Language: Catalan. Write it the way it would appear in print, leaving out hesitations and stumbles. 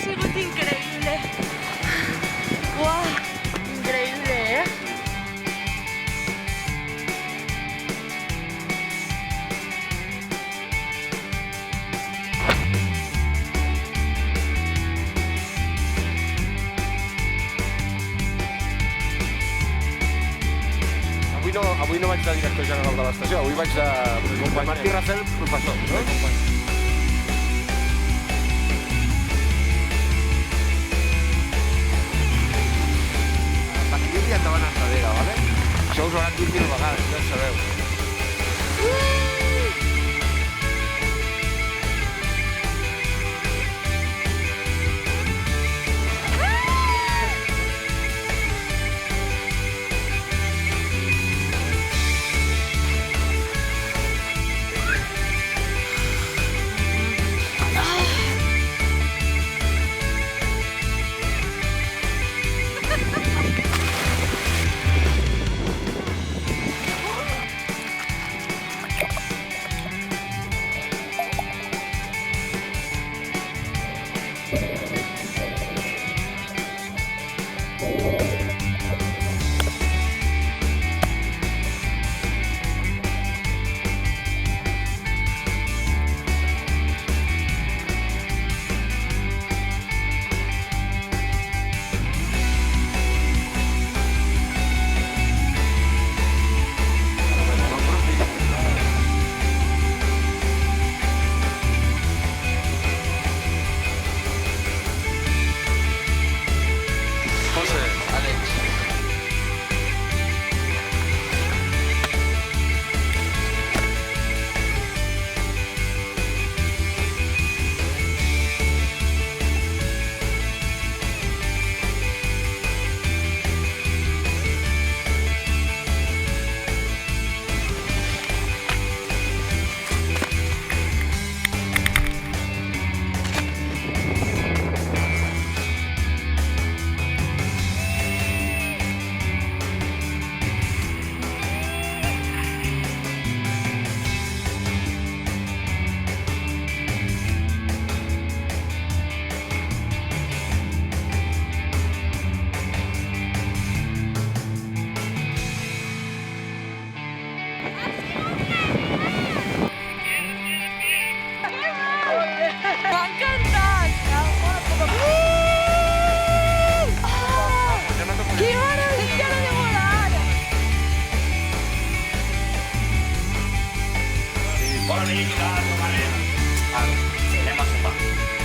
sigut increïble. Uau, increïble, eh? Avui no vaig de director general de l'estació, avui vaig de Martí Rafel, professor. No? L'equilibri endavant enrere, vale? Això us ho hauran dit 1000 vegades, ja ho sabeu. M'ha encantat! ¡Qué maravilla de volar! Bona nit, de tota manera. Anem a sopar.